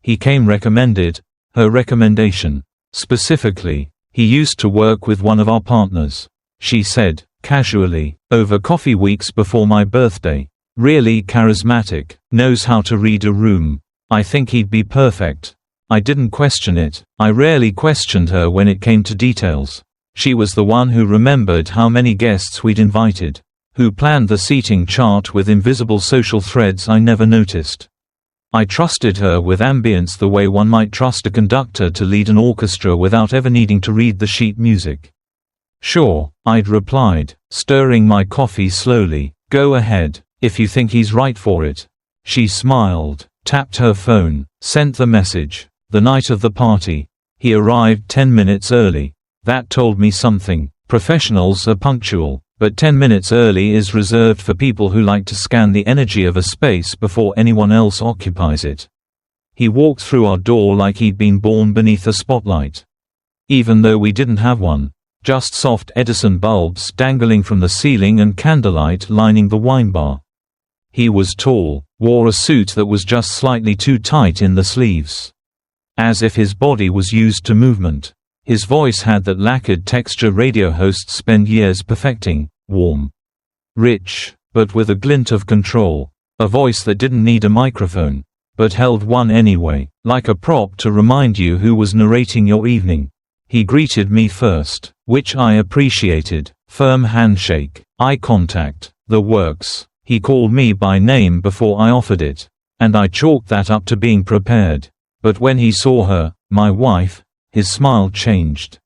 He came recommended, her recommendation. Specifically, he used to work with one of our partners. She said, casually, over coffee weeks before my birthday. Really charismatic, knows how to read a room. I think he'd be perfect. I didn't question it. I rarely questioned her when it came to details. She was the one who remembered how many guests we'd invited, who planned the seating chart with invisible social threads I never noticed. I trusted her with ambience the way one might trust a conductor to lead an orchestra without ever needing to read the sheet music. Sure, I'd replied, stirring my coffee slowly. Go ahead, if you think he's right for it. She smiled, tapped her phone, sent the message. The night of the party. He arrived 10 minutes early. That told me something. Professionals are punctual, but 10 minutes early is reserved for people who like to scan the energy of a space before anyone else occupies it. He walked through our door like he'd been born beneath a spotlight. Even though we didn't have one. Just soft Edison bulbs dangling from the ceiling and candlelight lining the wine bar. He was tall, wore a suit that was just slightly too tight in the sleeves. As if his body was used to movement. His voice had that lacquered texture radio hosts spend years perfecting, warm. Rich, but with a glint of control. A voice that didn't need a microphone, but held one anyway, like a prop to remind you who was narrating your evening. He greeted me first, which I appreciated. Firm handshake, eye contact, the works. He called me by name before I offered it. And I chalked that up to being prepared. But when he saw her, my wife, his smile changed.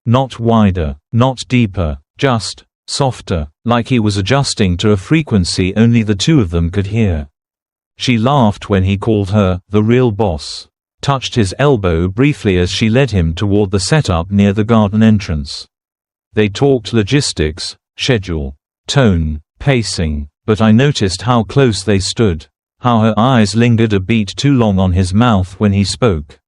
Not wider, not deeper, just softer, like he was adjusting to a frequency only the two of them could hear. She laughed when he called her the real boss, touched his elbow briefly as she led him toward the setup near the garden entrance. They talked logistics, schedule, tone, pacing, but I noticed how close they stood, how her eyes lingered a beat too long on his mouth when he spoke.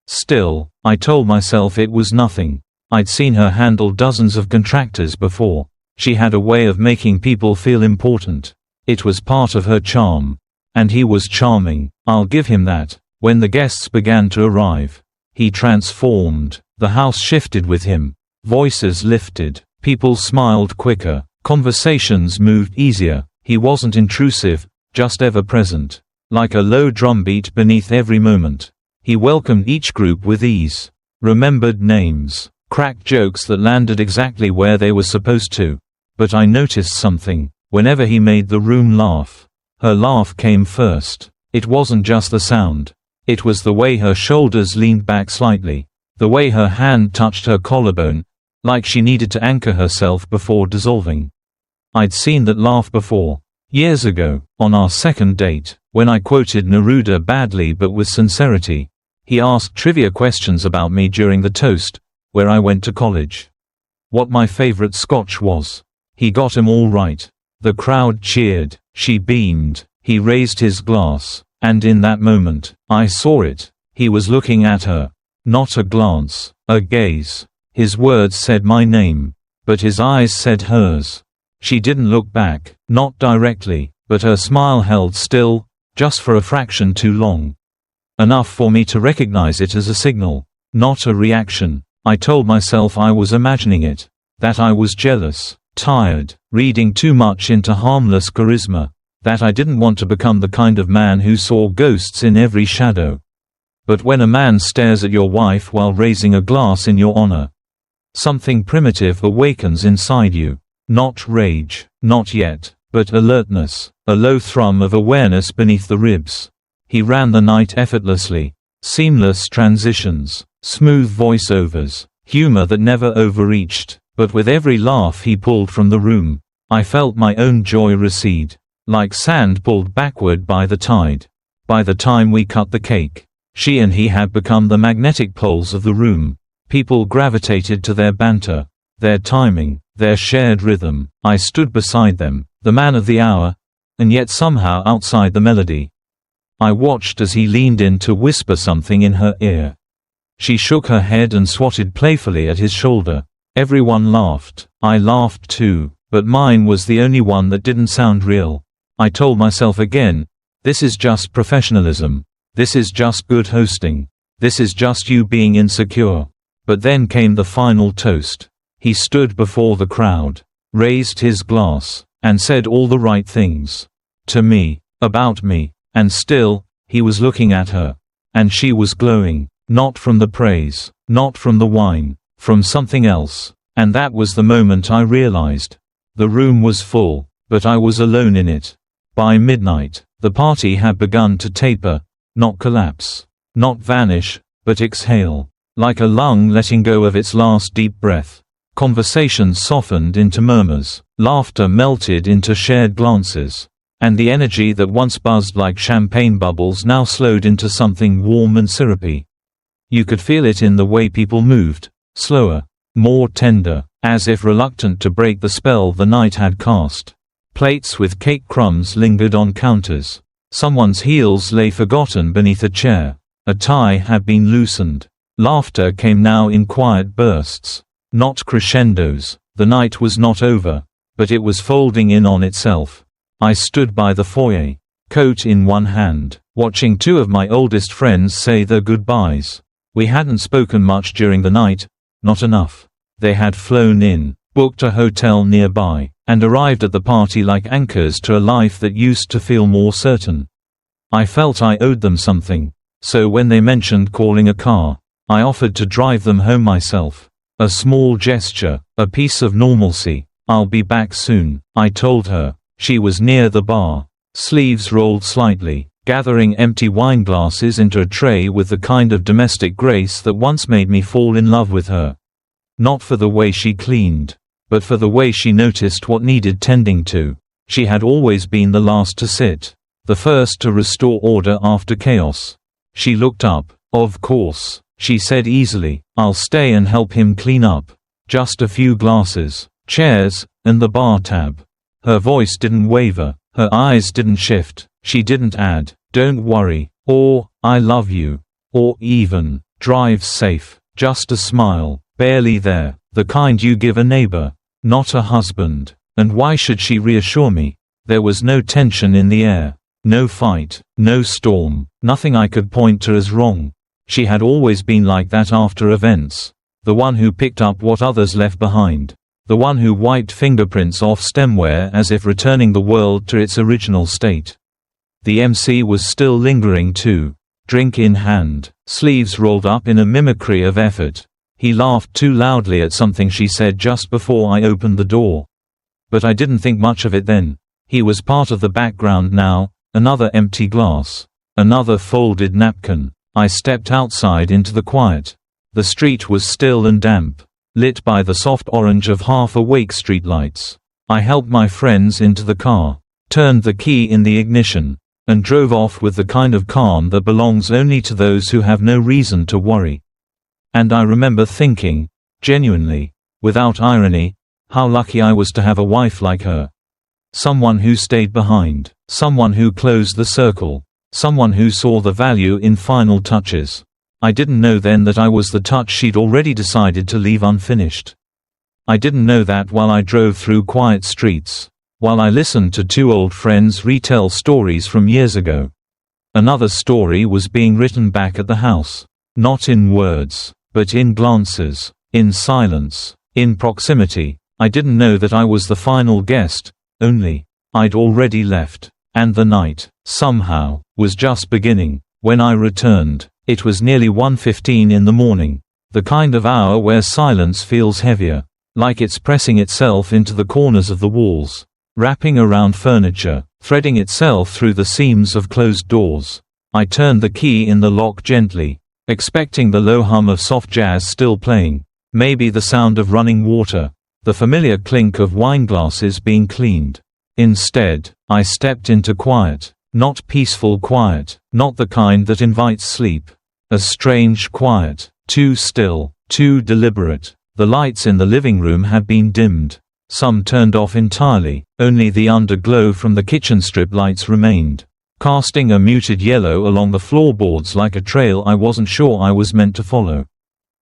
Still, I told myself it was nothing. I'd seen her handle dozens of contractors before. She had a way of making people feel important. It was part of her charm. And he was charming, I'll give him that. When the guests began to arrive, he transformed. The house shifted with him. Voices lifted. People smiled quicker. Conversations moved easier. He wasn't intrusive, just ever present. Like a low drumbeat beneath every moment. He welcomed each group with ease. Remembered names. Cracked jokes that landed exactly where they were supposed to. But I noticed something. Whenever he made the room laugh, her laugh came first. It wasn't just the sound. It was the way her shoulders leaned back slightly. The way her hand touched her collarbone, like she needed to anchor herself before dissolving. I'd seen that laugh before. Years ago, on our second date, when I quoted Neruda badly but with sincerity. He asked trivia questions about me during the toast, where I went to college. What my favorite scotch was. He got 'em all right. The crowd cheered. She beamed. He raised his glass. And in that moment, I saw it. He was looking at her. Not a glance, a gaze. His words said my name. But his eyes said hers. She didn't look back, not directly, but her smile held still, just for a fraction too long. Enough for me to recognize it as a signal, not a reaction. I told myself I was imagining it. That I was jealous, tired, reading too much into harmless charisma. That I didn't want to become the kind of man who saw ghosts in every shadow. But when a man stares at your wife while raising a glass in your honor, something primitive awakens inside you. Not rage, not yet, but alertness, a low thrum of awareness beneath the ribs. He ran the night effortlessly. Seamless transitions, smooth voiceovers, humor that never overreached, but with every laugh he pulled from the room, I felt my own joy recede, like sand pulled backward by the tide. By the time we cut the cake, she and he had become the magnetic poles of the room. People gravitated to their banter, their timing, their shared rhythm. I stood beside them, the man of the hour, and yet somehow outside the melody. I watched as he leaned in to whisper something in her ear. She shook her head and swatted playfully at his shoulder. Everyone laughed. I laughed too, but mine was the only one that didn't sound real. I told myself again, this is just professionalism. This is just good hosting. This is just you being insecure. But then came the final toast. He stood before the crowd, raised his glass, and said all the right things. To me, about me, and still, he was looking at her. And she was glowing, not from the praise, not from the wine, from something else. And that was the moment I realized. The room was full, but I was alone in it. By midnight, the party had begun to taper, not collapse, not vanish, but exhale, like a lung letting go of its last deep breath. Conversations softened into murmurs, laughter melted into shared glances, and the energy that once buzzed like champagne bubbles now slowed into something warm and syrupy. You could feel it in the way people moved, slower, more tender, as if reluctant to break the spell the night had cast. Plates with cake crumbs lingered on counters. Someone's heels lay forgotten beneath a chair. A tie had been loosened. Laughter came now in quiet bursts, not crescendos. The night was not over, but it was folding in on itself. I stood by the foyer, coat in one hand, watching two of my oldest friends say their goodbyes. We hadn't spoken much during the night, not enough. They had flown in, booked a hotel nearby, and arrived at the party like anchors to a life that used to feel more certain. I felt I owed them something, so when they mentioned calling a car, I offered to drive them home myself. A small gesture, a piece of normalcy. "I'll be back soon," I told her. She was near the bar, sleeves rolled slightly, gathering empty wine glasses into a tray with the kind of domestic grace that once made me fall in love with her. Not for the way she cleaned, but for the way she noticed what needed tending to. She had always been the last to sit, the first to restore order after chaos. She looked up. "Of course," she said easily. "I'll stay and help him clean up. Just a few glasses, chairs, and the bar tab." Her voice didn't waver, her eyes didn't shift. She didn't add, "Don't worry," or "I love you," or even, "Drive safe." Just a smile, barely there, the kind you give a neighbor, not a husband. And why should she reassure me? There was no tension in the air, no fight, no storm, nothing I could point to as wrong. She had always been like that after events. The one who picked up what others left behind. The one who wiped fingerprints off stemware as if returning the world to its original state. The MC was still lingering too, drink in hand, sleeves rolled up in a mimicry of effort. He laughed too loudly at something she said just before I opened the door. But I didn't think much of it then. He was part of the background now, another empty glass, another folded napkin. I stepped outside into the quiet. The street was still and damp, lit by the soft orange of half-awake streetlights. I helped my friends into the car, turned the key in the ignition, and drove off with the kind of calm that belongs only to those who have no reason to worry. And I remember thinking, genuinely, without irony, how lucky I was to have a wife like her. Someone who stayed behind, someone who closed the circle, someone who saw the value in final touches. I didn't know then that I was the touch she'd already decided to leave unfinished. I didn't know that while I drove through quiet streets, while I listened to two old friends retell stories from years ago. Another story was being written back at the house, not in words, but in glances, in silence, in proximity. I didn't know that I was the final guest, only I'd already left, and the night, somehow, was just beginning. When I returned, it was nearly 1:15 in the morning, the kind of hour where silence feels heavier, like it's pressing itself into the corners of the walls, wrapping around furniture, threading itself through the seams of closed doors. I turned the key in the lock gently, expecting the low hum of soft jazz still playing, maybe the sound of running water, the familiar clink of wine glasses being cleaned. Instead, I stepped into quiet. Not peaceful quiet, not the kind that invites sleep. A strange quiet, too still, too deliberate. The lights in the living room had been dimmed. Some turned off entirely, only the underglow from the kitchen strip lights remained, casting a muted yellow along the floorboards like a trail I wasn't sure I was meant to follow.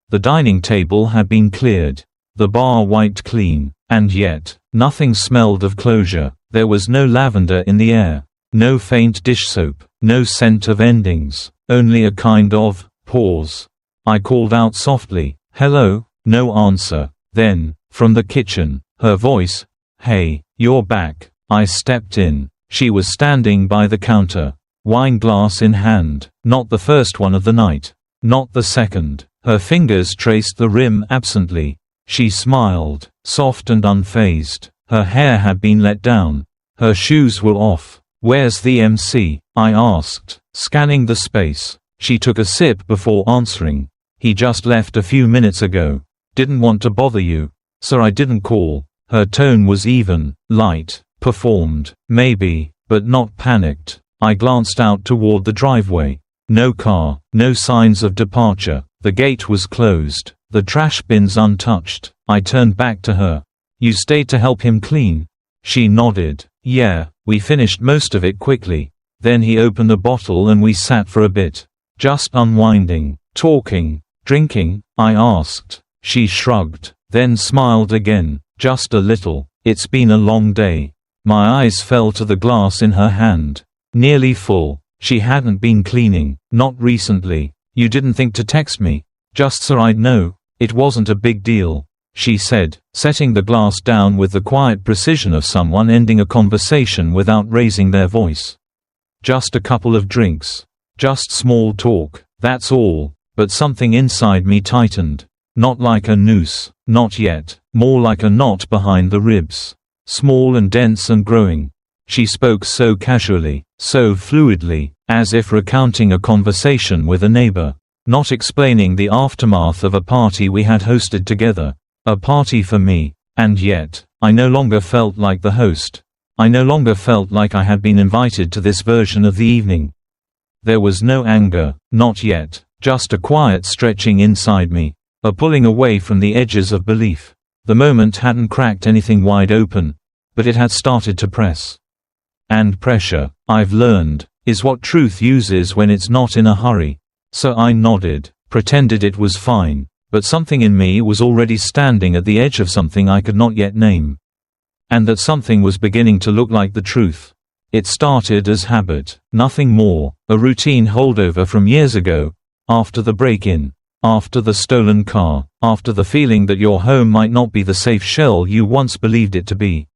The dining table had been cleared, the bar wiped clean, and yet, nothing smelled of closure. There was no lavender in the air. No faint dish soap, no scent of endings, Only a kind of pause. I called out softly, "Hello?" No answer. Then, from the kitchen, her voice, "Hey, you're back." I stepped in. She was standing by the counter, wine glass in hand. Not the first one of the night. Not the second. Her fingers traced the rim absently. She smiled, soft and unfazed. Her hair had been let down. Her shoes were off. "Where's the MC?" I asked, scanning the space. She took a sip before answering. "He just left a few minutes ago. Didn't want to bother you, so I didn't call." Her tone was even, light, performed, maybe, but not panicked. I glanced out toward the driveway. No car, no signs of departure. The gate was closed, the trash bins untouched. I turned back to her. "You stayed to help him clean?" She nodded. "Yeah, we finished most of it quickly. Then he opened a bottle and we sat for a bit. Just unwinding, talking, drinking." I asked. She shrugged, then smiled again, just a little. "It's been a long day." My eyes fell to the glass in her hand. Nearly full. She hadn't been cleaning, not recently. "You didn't think to text me? Just so I'd know. It wasn't a big deal," she said, setting the glass down with the quiet precision of someone ending a conversation without raising their voice. "Just a couple of drinks. Just small talk, that's all." But something inside me tightened. Not like a noose, not yet, more like a knot behind the ribs. Small and dense and growing. She spoke so casually, so fluidly, as if recounting a conversation with a neighbor. Not explaining the aftermath of a party we had hosted together. A party for me. And yet, I no longer felt like the host. I no longer felt like I had been invited to this version of the evening. There was no anger, not yet, just a quiet stretching inside me. A pulling away from the edges of belief. The moment hadn't cracked anything wide open, but it had started to press. And pressure, I've learned, is what truth uses when it's not in a hurry. So I nodded, pretended it was fine, but something in me was already standing at the edge of something I could not yet name. And that something was beginning to look like the truth. It started as habit, nothing more, a routine holdover from years ago, after the break-in. After the stolen car, after the feeling that your home might not be the safe shell you once believed it to be.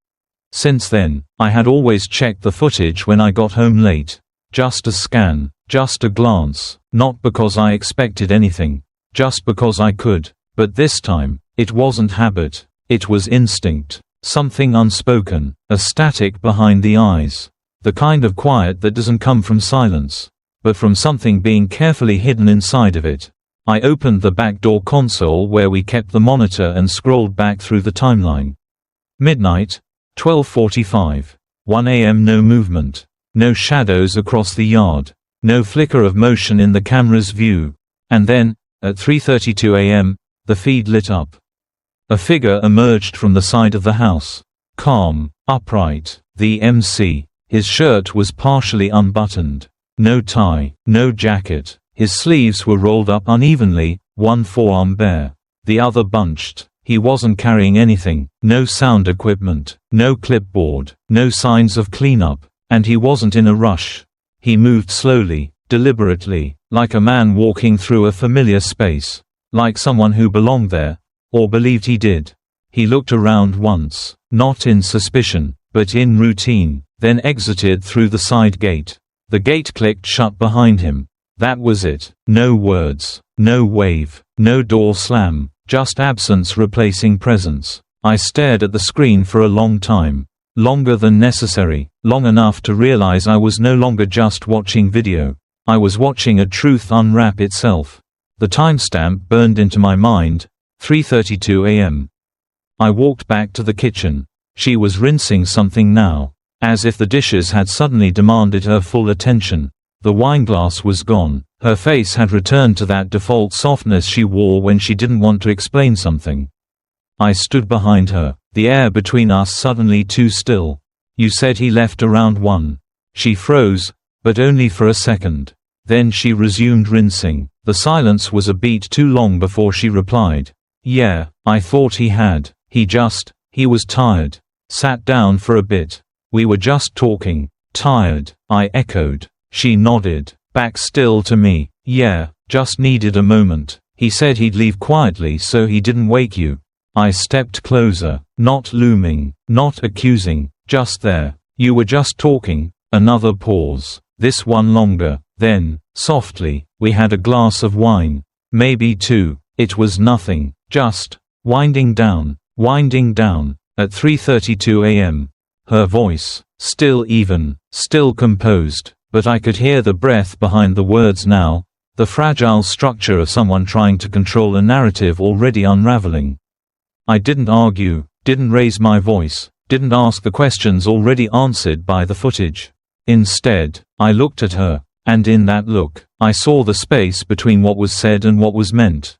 Since then, I had always checked the footage when I got home late. Just a scan, just a glance, not because I expected anything, just because I could. But this time, it wasn't habit, it was instinct, something unspoken, a static behind the eyes. The kind of quiet that doesn't come from silence, but from something being carefully hidden inside of it. I opened the backdoor console where we kept the monitor and scrolled back through the timeline. Midnight, 12:45. 1 a.m. No movement. No shadows across the yard. No flicker of motion in the camera's view. And then, at 3:32 a.m., the feed lit up. A figure emerged from the side of the house. Calm, upright, the MC. His shirt was partially unbuttoned. No tie, no jacket. His sleeves were rolled up unevenly, one forearm bare, the other bunched. He wasn't carrying anything, no sound equipment, no clipboard, no signs of cleanup, and he wasn't in a rush. He moved slowly, deliberately, like a man walking through a familiar space, like someone who belonged there, or believed he did. He looked around once, not in suspicion, but in routine, then exited through the side gate. The gate clicked shut behind him. That was it. No words, no wave, no door slam, just absence replacing presence. I stared at the screen for a long time. Longer than necessary, long enough to realize I was no longer just watching video. I was watching a truth unwrap itself. The timestamp burned into my mind, 3:32 a.m. I walked back to the kitchen. She was rinsing something now, as if the dishes had suddenly demanded her full attention. The wineglass was gone. Her face had returned to that default softness she wore when she didn't want to explain something. I stood behind her, the air between us suddenly too still. "You said he left around 1. She froze, but only for a second. Then she resumed rinsing. The silence was a beat too long before she replied. "Yeah, I thought he had. He was tired. Sat down for a bit. We were just talking." "Tired," I echoed. She nodded, back still to me. Yeah, just needed a moment. He said he'd leave quietly so he didn't wake you. I stepped closer, not looming, not accusing, just there. You were just talking. Another pause, this one longer. Then, softly, we had a glass of wine. Maybe two. It was nothing, just winding down, at 3:32 a.m. Her voice, still even, still composed, but I could hear the breath behind the words now, the fragile structure of someone trying to control a narrative already unraveling. I didn't argue, didn't raise my voice, didn't ask the questions already answered by the footage. Instead, I looked at her, and in that look, I saw the space between what was said and what was meant.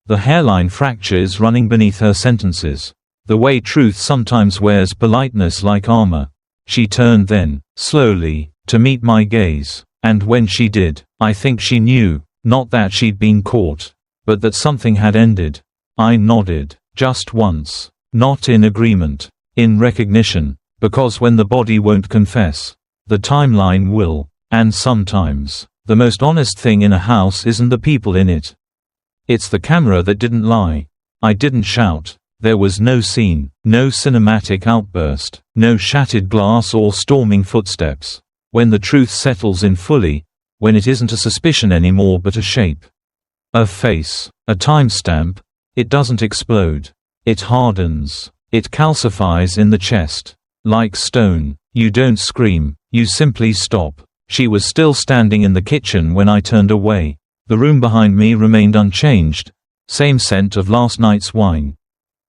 The hairline fractures running beneath her sentences. The way truth sometimes wears politeness like armor. She turned then, slowly, to meet my gaze, and when she did, I think she knew, not that she'd been caught, but that something had ended. I nodded, just once, not in agreement, in recognition, because when the body won't confess, the timeline will, and sometimes, the most honest thing in a house isn't the people in it. It's the camera that didn't lie. I didn't shout. There was no scene, no cinematic outburst, no shattered glass or storming footsteps. When the truth settles in fully, when it isn't a suspicion anymore but a shape, a face, a timestamp, it doesn't explode. It hardens. It calcifies in the chest. Like stone. You don't scream, you simply stop. She was still standing in the kitchen when I turned away. The room behind me remained unchanged. Same scent of last night's wine.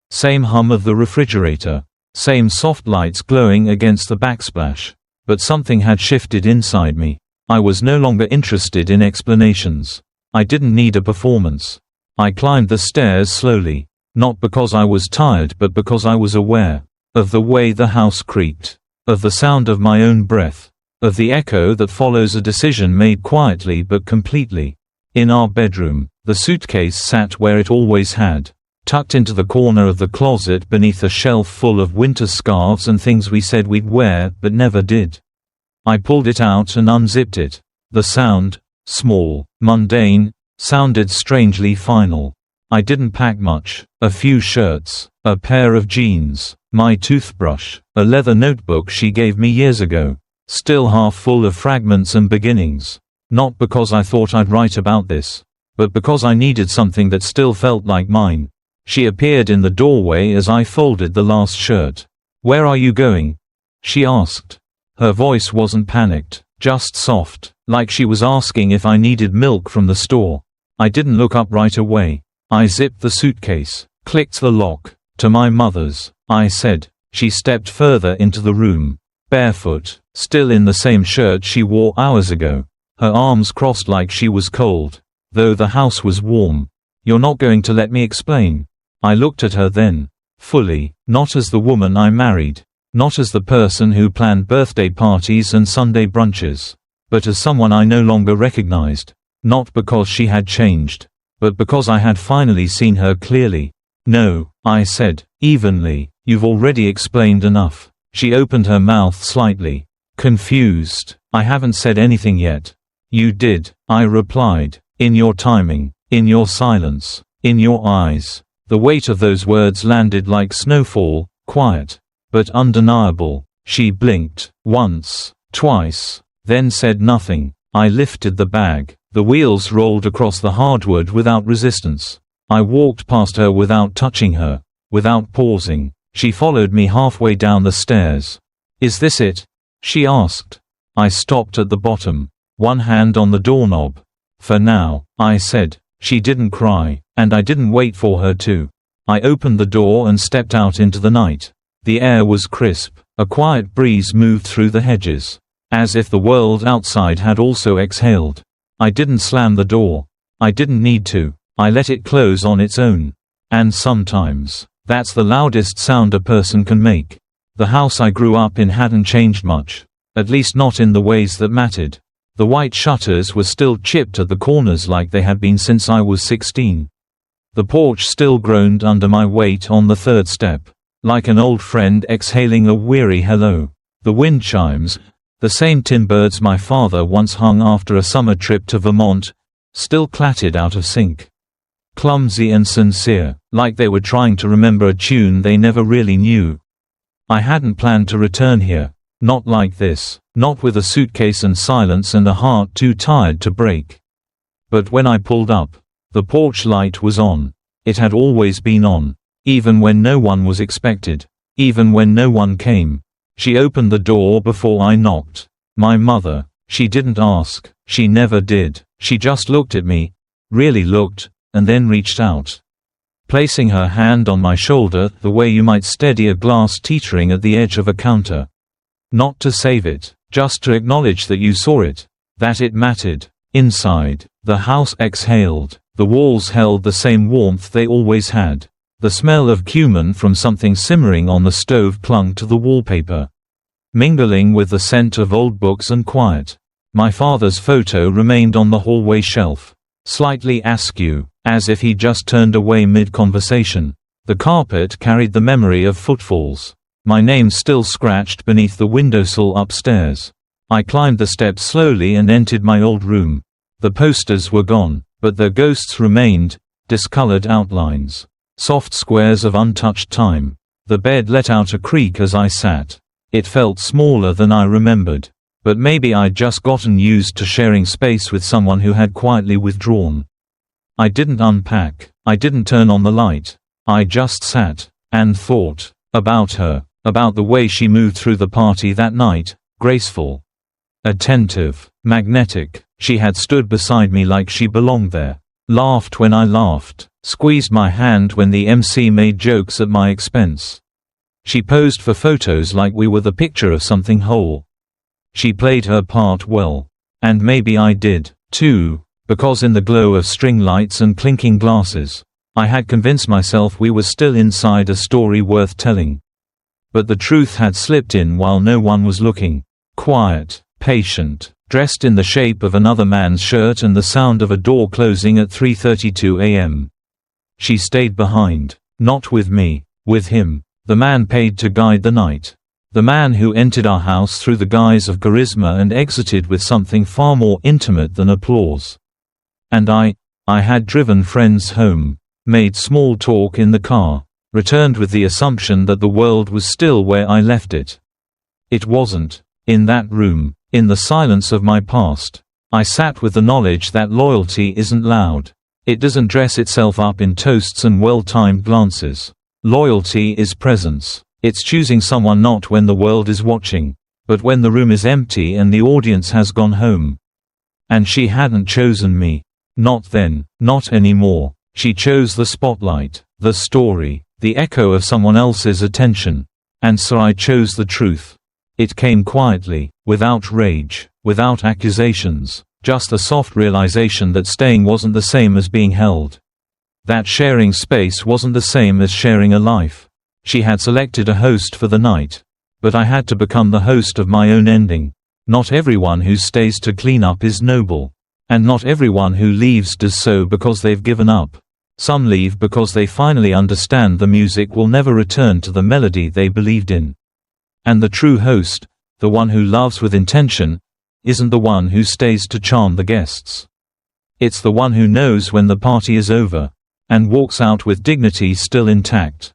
Same hum of the refrigerator. Same soft lights glowing against the backsplash. But something had shifted inside me. I was no longer interested in explanations. I didn't need a performance. I climbed the stairs slowly. Not because I was tired but because I was aware of the way the house creaked. Of the sound of my own breath. Of the echo that follows a decision made quietly but completely. In our bedroom, the suitcase sat where it always had. Tucked into the corner of the closet beneath a shelf full of winter scarves and things we said we'd wear but never did. I pulled it out and unzipped it. The sound, small, mundane, sounded strangely final. I didn't pack much. A few shirts, a pair of jeans, my toothbrush, a leather notebook she gave me years ago. Still half full of fragments and beginnings. Not because I thought I'd write about this, but because I needed something that still felt like mine. She appeared in the doorway as I folded the last shirt. "Where are you going?" she asked. Her voice wasn't panicked, just soft, like she was asking if I needed milk from the store. I didn't look up right away. I zipped the suitcase, clicked the lock. "To my mother's," I said. She stepped further into the room. Barefoot, still in the same shirt she wore hours ago. Her arms crossed like she was cold, though the house was warm. "You're not going to let me explain?" I looked at her then, fully, not as the woman I married, not as the person who planned birthday parties and Sunday brunches, but as someone I no longer recognized. Not because she had changed, but because I had finally seen her clearly. "No," I said, evenly, "you've already explained enough." She opened her mouth slightly, confused. "I haven't said anything yet." "You did," I replied, "in your timing, in your silence, in your eyes." The weight of those words landed like snowfall, quiet, but undeniable. She blinked, once, twice, then said nothing. I lifted the bag. The wheels rolled across the hardwood without resistance. I walked past her without touching her, without pausing. She followed me halfway down the stairs. "Is this it?" she asked. I stopped at the bottom, one hand on the doorknob. "For now," I said. She didn't cry, and I didn't wait for her to. I opened the door and stepped out into the night. The air was crisp. A quiet breeze moved through the hedges, as if the world outside had also exhaled. I didn't slam the door. I didn't need to. I let it close on its own. And sometimes, that's the loudest sound a person can make. The house I grew up in hadn't changed much, at least not in the ways that mattered. The white shutters were still chipped at the corners like they had been since I was 16. The porch still groaned under my weight on the third step, like an old friend exhaling a weary hello. The wind chimes, The same tin birds my father once hung after a summer trip to Vermont, still clattered out of sync. Clumsy and sincere, like they were trying to remember a tune they never really knew. I hadn't planned to return here. Not like this. Not with a suitcase and silence and a heart too tired to break. But when I pulled up, the porch light was on. It had always been on. Even when no one was expected. Even when no one came. She opened the door before I knocked. My mother. She didn't ask. She never did. She just looked at me. Really looked, and then reached out. Placing her hand on my shoulder the way you might steady a glass teetering at the edge of a counter. Not to save it, just to acknowledge that you saw it. That it mattered. Inside, the house exhaled. The walls held the same warmth they always had. The smell of cumin from something simmering on the stove clung to the wallpaper, mingling with the scent of old books and quiet. My father's photo remained on the hallway shelf, slightly askew, as if he just turned away mid-conversation. The carpet carried the memory of footfalls. My name still scratched beneath the windowsill upstairs. I climbed the steps slowly and entered my old room. The posters were gone, but their ghosts remained, discolored outlines. Soft squares of untouched time. The bed let out a creak as I sat. It felt smaller than I remembered. But maybe I'd just gotten used to sharing space with someone who had quietly withdrawn. I didn't unpack. I didn't turn on the light. I just sat and thought about her, about the way she moved through the party that night, graceful, attentive, magnetic. She had stood beside me like she belonged there. Laughed when I laughed. Squeezed my hand when the MC made jokes at my expense. She posed for photos like we were the picture of something whole. She played her part well. And maybe I did, too, because in the glow of string lights and clinking glasses, I had convinced myself we were still inside a story worth telling. But the truth had slipped in while no one was looking. Quiet, patient, dressed in the shape of another man's shirt and the sound of a door closing at 3:32 a.m. She stayed behind. Not with me. With him. The man paid to guide the night. The man who entered our house through the guise of charisma and exited with something far more intimate than applause. And I had driven friends home. Made small talk in the car. Returned with the assumption that the world was still where I left it. It wasn't. In that room. In the silence of my past. I sat with the knowledge that loyalty isn't loud. It doesn't dress itself up in toasts and well-timed glances. Loyalty is presence. It's choosing someone not when the world is watching, but when the room is empty and the audience has gone home. And she hadn't chosen me. Not then, not anymore. She chose the spotlight, the story, the echo of someone else's attention. And so I chose the truth. It came quietly, without rage, without accusations. Just a soft realization that staying wasn't the same as being held. That sharing space wasn't the same as sharing a life. She had selected a host for the night. But I had to become the host of my own ending. Not everyone who stays to clean up is noble. And not everyone who leaves does so because they've given up. Some leave because they finally understand the music will never return to the melody they believed in. And the true host, the one who loves with intention, isn't the one who stays to charm the guests. It's the one who knows when the party is over, and walks out with dignity still intact.